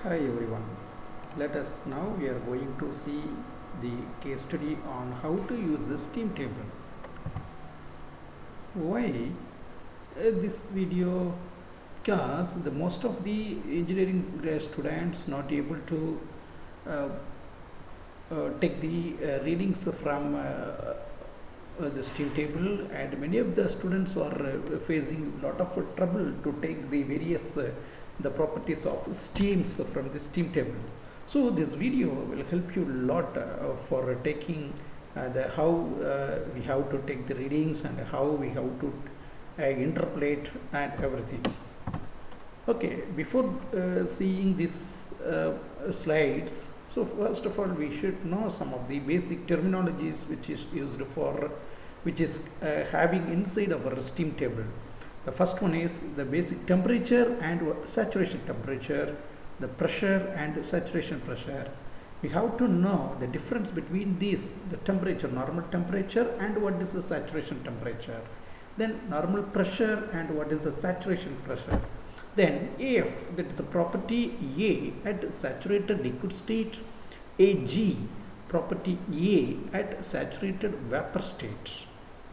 Hi everyone. Let us now we are going to see the case study on how to use the steam table. Why this video? Because the most of the engineering students not able to uh, take the readings from the steam table, and many of the students are facing a lot of trouble to take the various the properties of steams from the steam table. So this video will help you a lot for taking the how we have to take the readings and how we have to interpolate and everything. Okay, before seeing these slides, so first of all we should know some of the basic terminologies which is used for, which is having inside our steam table. The first one is the basic temperature and saturation temperature, the pressure and saturation pressure. We have to know the difference between these, the temperature, normal temperature, and what is the saturation temperature. Then normal pressure and what is the saturation pressure. Then AF, that is the property A at saturated liquid state, AG, property A at saturated vapor state,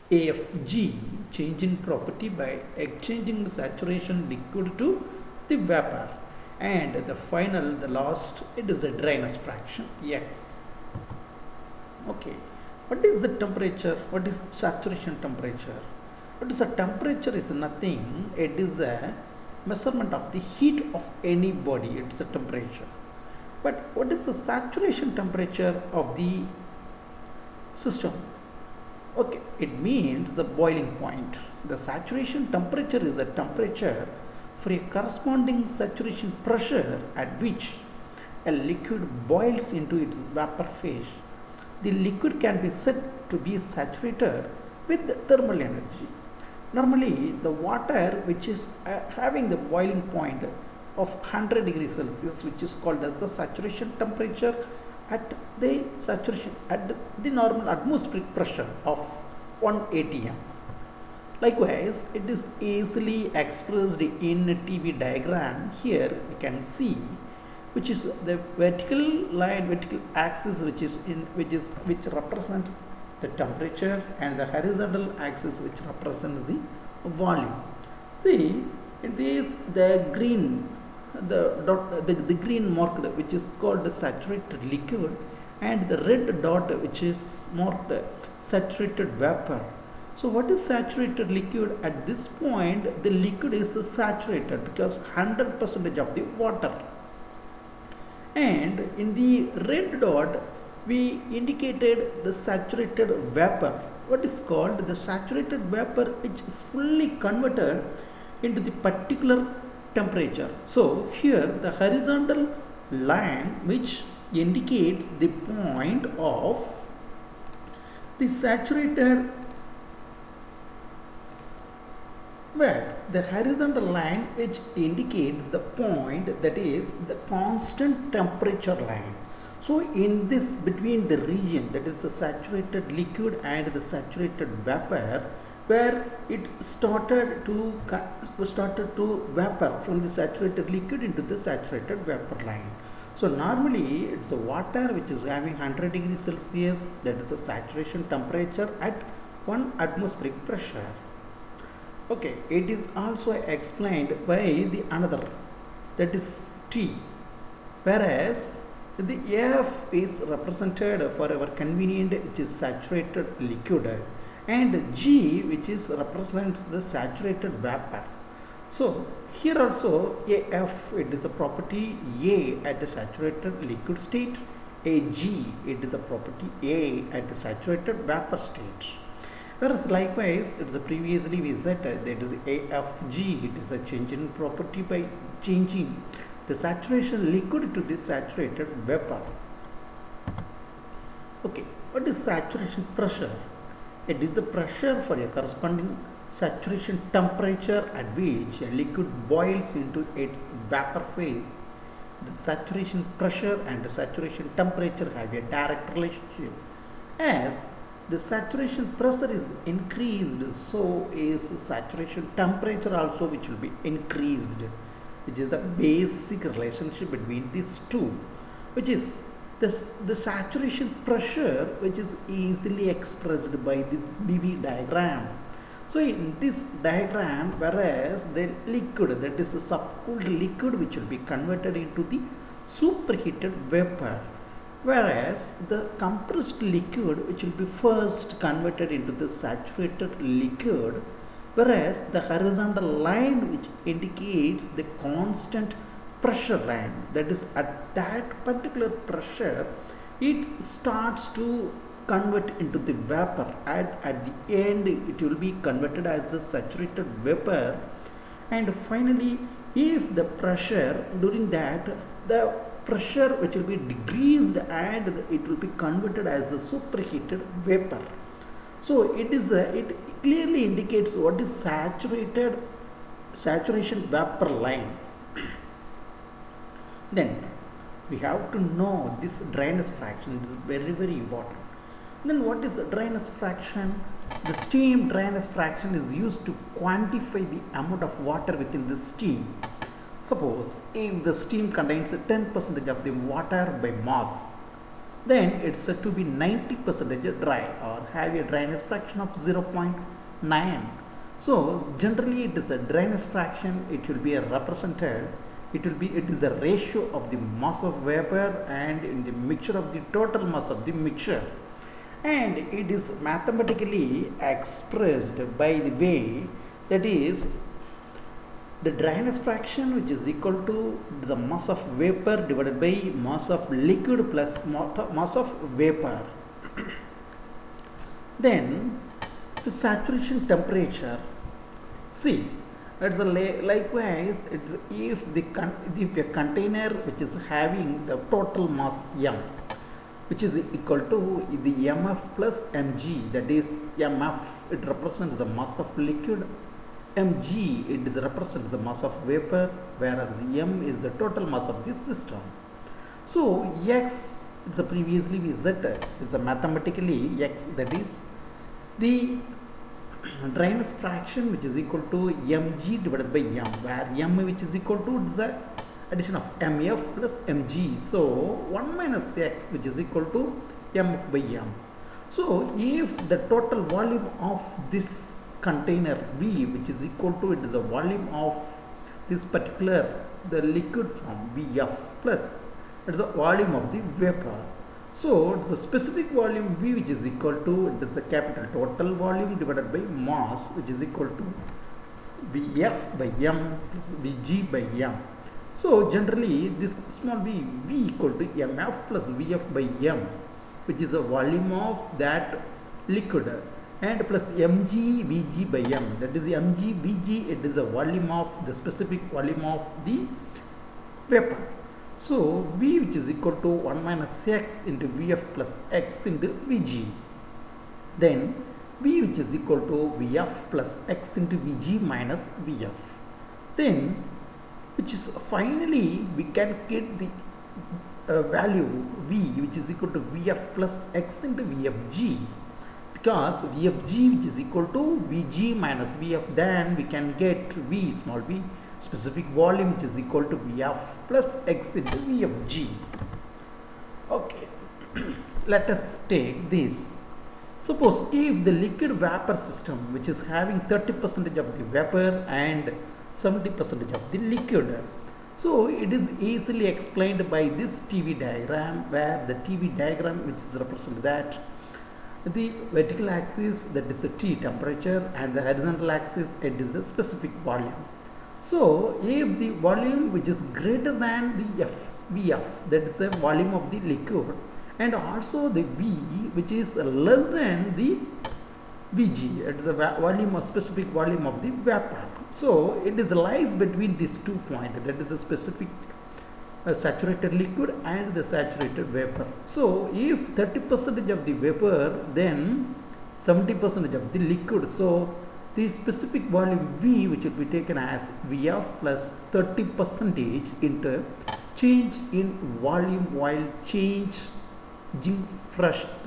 AFG, change in property by exchanging the saturation liquid to the vapor, and the final, the last, it is the dryness fraction X. Okay, what is the temperature? What is saturation temperature? What is the temperature? Is nothing, it is a measurement of the heat of any body, it's a temperature. But what is the saturation temperature of the system? Okay, it means the boiling point. The saturation temperature is the temperature for a corresponding saturation pressure at which a liquid boils into its vapor phase. The liquid can be said to be saturated with thermal energy. Normally, the water which is having the boiling point of 100 degrees Celsius, which is called as the saturation temperature at the saturation at the normal atmospheric pressure of 1 atm. Likewise, it is easily expressed in a TV diagram. Here we can see, which is the vertical line, vertical axis, which represents the temperature, and the horizontal axis which represents the volume. See, it is the green, the green marked, which is called the saturated liquid, and the red dot which is marked saturated vapor. So what is saturated liquid? At this point the liquid is saturated because 100% of the water, and in the red dot we indicated the saturated vapor. What is called the saturated vapor, which is fully converted into the particular temperature. So here the horizontal line which indicates the point of the saturated, where the horizontal line which indicates the point, that is the constant temperature line. So in this, between the region, that is the saturated liquid and the saturated vapor, where it started to vapor from the saturated liquid into the saturated vapor line. So normally it's a water which is having 100 degrees Celsius, that is the saturation temperature at 1 atmospheric pressure. Okay, it is also explained by the another, that is T, whereas the F is represented for our convenient, which is saturated liquid, and G which is represents the saturated vapor. So here also AF, it is a property A at the saturated liquid state, AG, it is a property A at the saturated vapor state. Whereas likewise, it's a previously we said that is AFG, it is a change in property by changing the saturation liquid to the saturated vapor. Okay, what is saturation pressure? It is the pressure for a corresponding saturation temperature at which a liquid boils into its vapor phase. The saturation pressure and the saturation temperature have a direct relationship. As the saturation pressure is increased, so is saturation temperature also, which will be increased. which is the basic relationship between these two, which is the saturation pressure, which is easily expressed by this BV diagram. So in this diagram, whereas the liquid, that is a subcooled liquid, which will be converted into the superheated vapor, whereas the compressed liquid, which will be first converted into the saturated liquid, whereas the horizontal line which indicates the constant pressure line, that is at that particular pressure it starts to convert into the vapor, and at the end it will be converted as a saturated vapor. And finally, if the pressure during that, the pressure which will be decreased and it will be converted as a superheated vapor. So it clearly indicates what is saturation vapor line. Then we have to know this dryness fraction. It is very, very important. Then what is the dryness fraction? The steam dryness fraction is used to quantify the amount of water within the steam. Suppose if the steam contains 10% of the water by mass, then it's said to be 90% dry or have a dryness fraction of 0.9. So generally it is a dryness fraction. It will be a represented. It is a ratio of the mass of vapor and in the mixture of the total mass of the mixture, and it is mathematically expressed by the way that is the dryness fraction, which is equal to the mass of vapor divided by mass of liquid plus mass of vapor. Then the saturation temperature, see, it's likewise. It's if a container which is having the total mass m, which is equal to the mf plus mg, that is mf it represents the mass of liquid, mg it is represents the mass of vapor, whereas m is the total mass of this system. So x, it's a previously we said it's a mathematically x, that is the dryness fraction, which is equal to mg divided by m, where m which is equal to the addition of mf plus mg. So 1 minus x, which is equal to mf by m. So if the total volume of this container V, which is equal to, it is the volume of this particular the liquid form Vf plus it is the volume of the vapor. So it's a specific volume V, which is equal to, it is a capital total volume divided by mass, which is equal to Vf by m plus Vg by m. So generally this small v equal to mf plus Vf by m, which is a volume of that liquid, and plus mg Vg by m, that is mg Vg, it is a volume of the specific volume of the vapor. So V, which is equal to 1 minus x into Vf plus x into Vg. Then V, which is equal to Vf plus x into Vg minus Vf. Then which is finally we can get the value V, which is equal to Vf plus x into Vfg, because Vfg, which is equal to Vg minus Vf, then we can get V small v specific volume, which is equal to Vf plus x into Vfg. Okay, let us take this. Suppose if the liquid vapor system, which is having 30% of the vapor and 70% of the liquid, so it is easily explained by this TV diagram, where the TV diagram, which is represents that the vertical axis, that is the T temperature, and the horizontal axis, it is a specific volume. So if the volume which is greater than the Vf, that is the volume of the liquid, and also the V, which is less than the Vg, it is a volume of specific volume of the vapor. So it is lies between these 2 points, that is a specific saturated liquid and the saturated vapor. So if 30% of the vapor, then 70% of the liquid. So the specific volume V, which will be taken as Vf plus 30% into change in volume while changing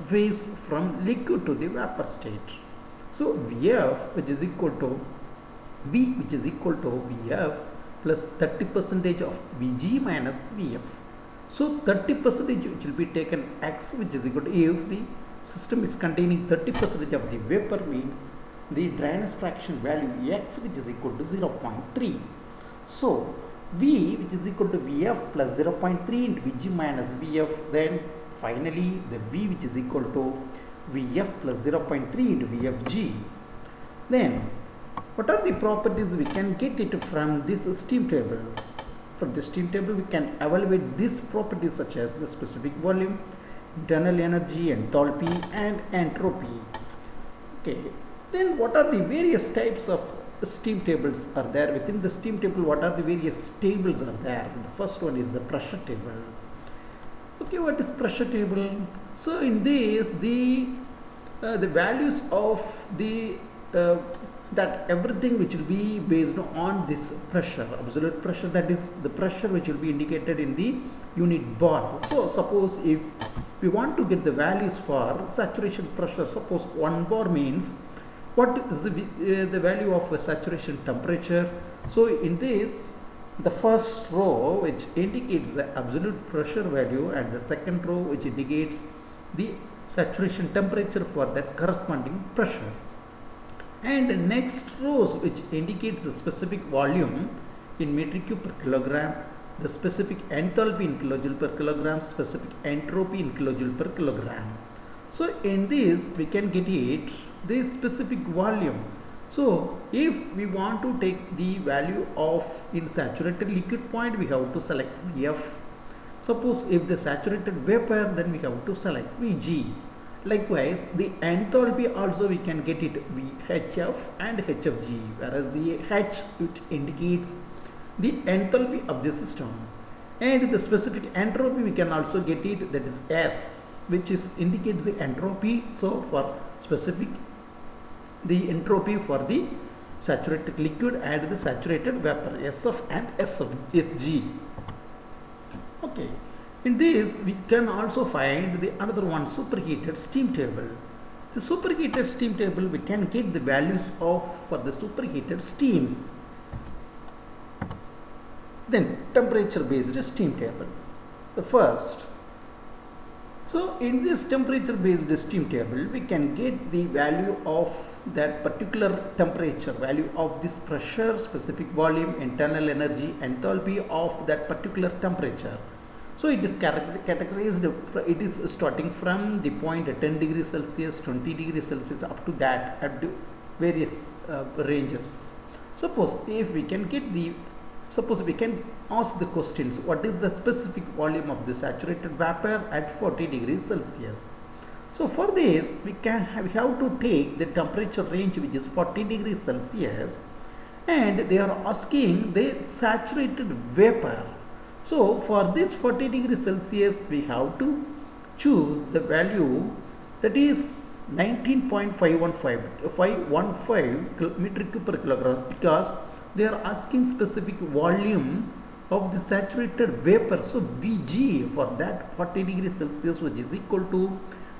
phase from liquid to the vapor state. So Vf, which is equal to V, which is equal to Vf plus 30 percentage of Vg minus Vf. So 30 percentage which will be taken x, which is equal to, if the system is containing 30 percentage of the vapor, means the dryness fraction value x, which is equal to 0.3. So V, which is equal to Vf plus 0.3 into Vg minus Vf, then finally the V, which is equal to Vf plus 0.3 into Vfg. Then what are the properties we can get it from this steam table? From the steam table we can evaluate these properties such as the specific volume, internal energy, enthalpy and entropy. Okay, then what are the various types of steam tables are there? Within the steam table, what are the various tables are there? The first one is the pressure table. Okay, what is pressure table? So in this, the values of the that everything which will be based on this pressure, absolute pressure, that is the pressure which will be indicated in the unit bar. So suppose if we want to get the values for saturation pressure, suppose 1 bar means what is the value of a saturation temperature. So in this, the first row which indicates the absolute pressure value and the second row which indicates the saturation temperature for that corresponding pressure, and the next rows which indicates the specific volume in metric cube per kilogram, the specific enthalpy in kilojoule per kilogram, specific entropy in kilojoule per kilogram. So in this we can get it the specific volume. So if we want to take the value of in saturated liquid point, we have to select Vf. Suppose if the saturated vapor, then we have to select Vg. Likewise, the enthalpy also we can get it Hf and Hfg, whereas the H, which indicates the enthalpy of the system, and the specific entropy we can also get it, that is S, which is indicates the entropy. So for specific, the entropy for the saturated liquid and the saturated vapor, Sf and Sg. Okay. In this, we can also find the another one, superheated steam table. The superheated steam table, we can get the values of for the superheated steams. Then temperature based steam table. The first. So in this temperature based steam table, we can get the value of that particular temperature, value of this pressure, specific volume, internal energy, enthalpy of that particular temperature. So it is categorized, it is starting from the point 10 degrees Celsius, 20 degrees Celsius, up to that, at the various ranges. Suppose if we can get the, suppose we can ask the questions, what is the specific volume of the saturated vapor at 40 degrees Celsius? So for this, we have to take the temperature range which is 40 degrees Celsius, and they are asking the saturated vapor. So for this 40 degrees Celsius, we have to choose the value that is 19.515 metric cube per kilogram, because they are asking specific volume of the saturated vapor. So Vg for that 40 degrees Celsius, which is equal to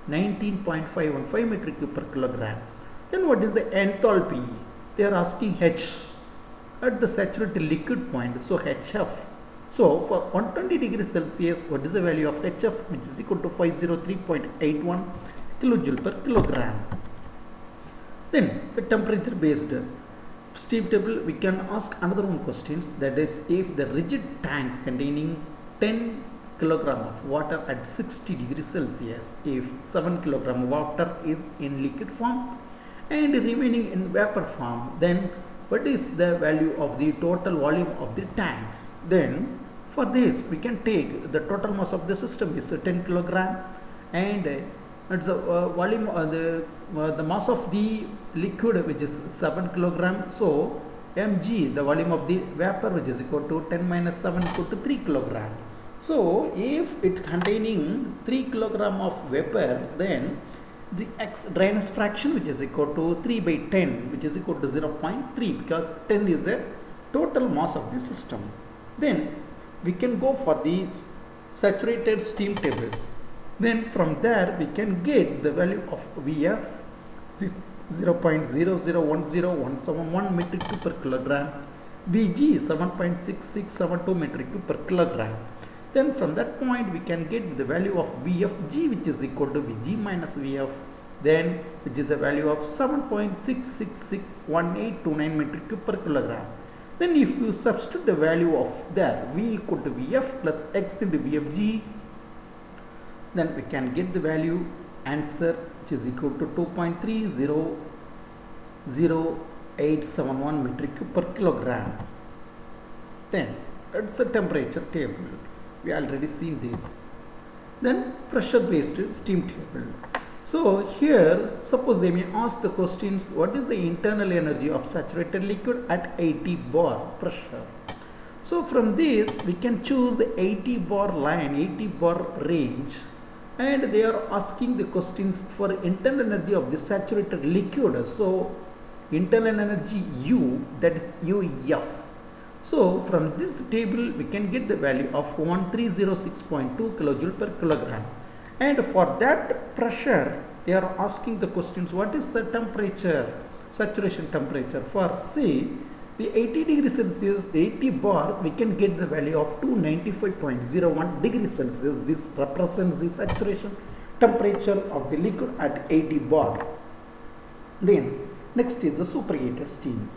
19.515 metric cube per kilogram. Then what is the enthalpy? They are asking H at the saturated liquid point, so Hf. So for 120 degrees Celsius, what is the value of Hf, which is equal to 503.81 kilojoule per kilogram. Then the temperature based steam table, we can ask another one questions, that is, if the rigid tank containing 10 kilogram of water at 60 degrees Celsius, if 7 kilogram of water is in liquid form and remaining in vapor form, then what is the value of the total volume of the tank? Then for this, we can take the total mass of the system is 10 kilogram, and it's the volume the mass of the liquid, which is 7 kilogram. So mg, the volume of the vapor, which is equal to 10 minus 7 equal to 3 kilogram. So if it's containing 3 kilogram of vapor, then the dryness fraction, which is equal to 3 by 10, which is equal to 0.3, because 10 is the total mass of the system. Then we can go for the saturated steam table. Then from there we can get the value of Vf 0.0010171 metric cube per kilogram. Vg is 7.6672 metric cube per kilogram. Then from that point we can get the value of Vfg, which is equal to Vg minus Vf, then which is the value of 7.6661829 metric cube per kilogram. Then if you substitute the value of there V equal to Vf plus X into Vfg, then we can get the value answer which is equal to 2.300871 metric cube per kilogram. Then it's a temperature table. We already seen this. Then pressure based steam table. So here suppose they may ask the questions, what is the internal energy of saturated liquid at 80 bar pressure? So from this we can choose the 80 bar line, 80 bar range, and they are asking the questions for internal energy of the saturated liquid. So internal energy U, that is UF. So from this table we can get the value of 1306.2 kilojoule per kilogram. And for that pressure they are asking the questions, what is the temperature, saturation temperature for say the 80 degrees Celsius, 80 bar, we can get the value of 295.01 degrees Celsius. This represents the saturation temperature of the liquid at 80 bar. Then next is the superheated steam.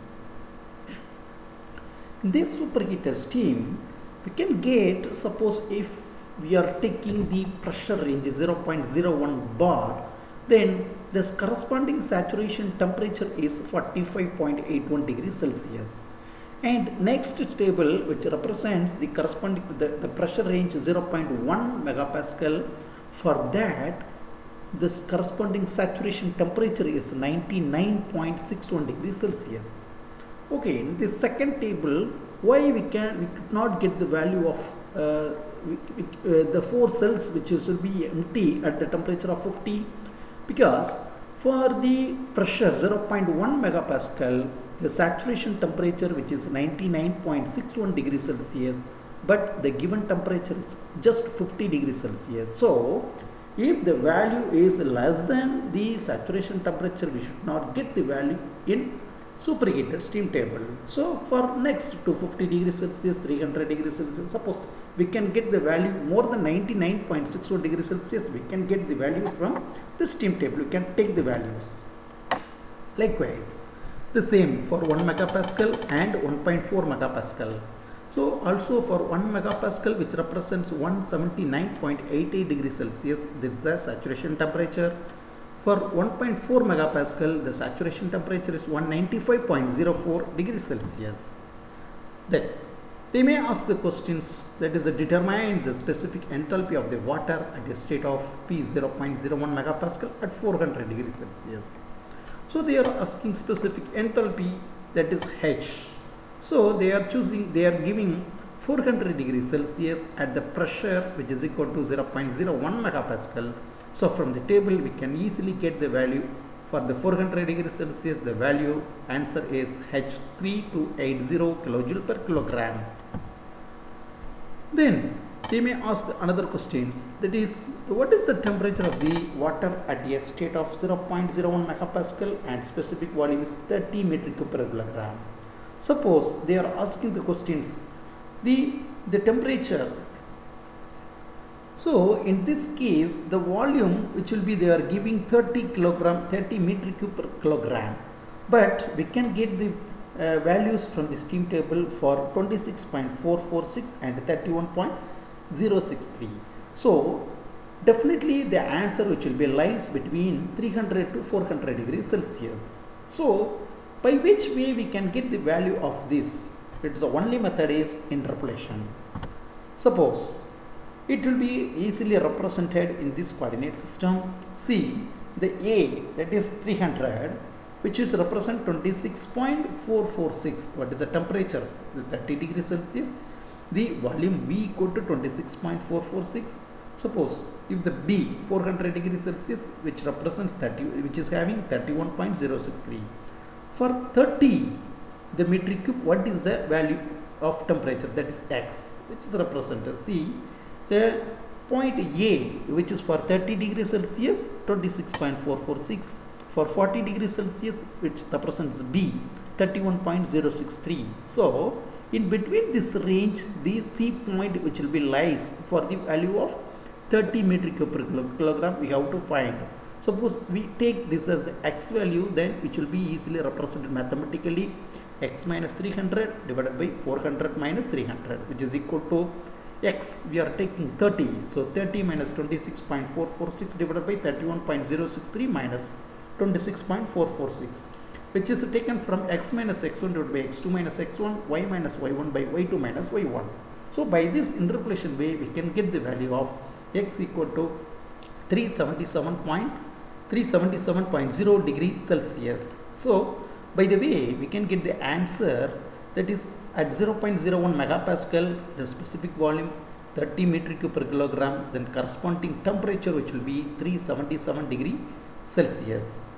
This superheated steam we can get, suppose if we are taking the pressure range 0.01 bar, then this corresponding saturation temperature is 45.81 degrees Celsius. And next table which represents the corresponding the pressure range 0.1 megapascal, for that this corresponding saturation temperature is 99.61 degrees Celsius. Okay, in the second table, why we could not get the value of the 4 cells which should be empty at the temperature of 50, because for the pressure 0.1 megapascal, the saturation temperature which is 99.61 degrees Celsius, but the given temperature is just 50 degrees Celsius. So if the value is less than the saturation temperature, we should not get the value in superheated steam table. So for next to 50 degrees Celsius, 300 degrees Celsius, suppose we can get the value more than 99.61 degrees Celsius, we can get the value from the steam table. We can take the values. Likewise, the same for 1 megapascal and 1.4 megapascal. So also for 1 megapascal, which represents 179.88 degrees Celsius, this is the saturation temperature. For 1.4 megapascal, the saturation temperature is 195.04 degrees Celsius. Then they may ask the questions, that is determine the specific enthalpy of the water at a state of P 0.01 megapascal at 400 degrees Celsius. So they are asking specific enthalpy, that is H. So they are giving 400 degrees Celsius at the pressure which is equal to 0.01 megapascal. So from the table we can easily get the value for the 400 degrees Celsius. The value answer is H3280 kilojoule per kilogram. Then they may ask another questions, that is what is the temperature of the water at a state of 0.01 megapascal and specific volume is 30 metric cube per kilogram. Suppose they are asking the questions, the temperature. So in this case the volume which will be, they are giving 30 metric cube per kilogram, but we can get the values from the steam table for 26.446 and 31.063. So definitely the answer which will be lies between 300 to 400 degrees Celsius. So by which way we can get the value of this? It's the only method is interpolation. Suppose it will be easily represented in this coordinate system. See the A, that is 300, which is represent 26.446. What is the temperature? The 30 degrees Celsius. The volume B equal to 26.446. Suppose if the B 400 degrees Celsius, which represents 30, which is having 31.063. For 30 the metric cube, what is the value of temperature? That is X, which is represented. See the point A, which is for 30 degrees Celsius, 26.446. For 40 degrees Celsius, which represents B, 31.063. So in between this range, the C point which will be lies for the value of 30 meter cube per kilogram we have to find. Suppose we take this as the x value, then which will be easily represented mathematically, x minus 300 divided by 400 minus 300, which is equal to x we are taking 30. So 30 minus 26.446 divided by 31.063 minus 26.446, which is taken from x minus x1 divided by x2 minus x1, y minus y1 by y2 minus y1. So by this interpolation way, we can get the value of x equal to 377.0 degree Celsius. So by the way, we can get the answer, that is at 0.01 megapascal, the specific volume 30 meter cube per kilogram, then corresponding temperature which will be 377 degree Celsius.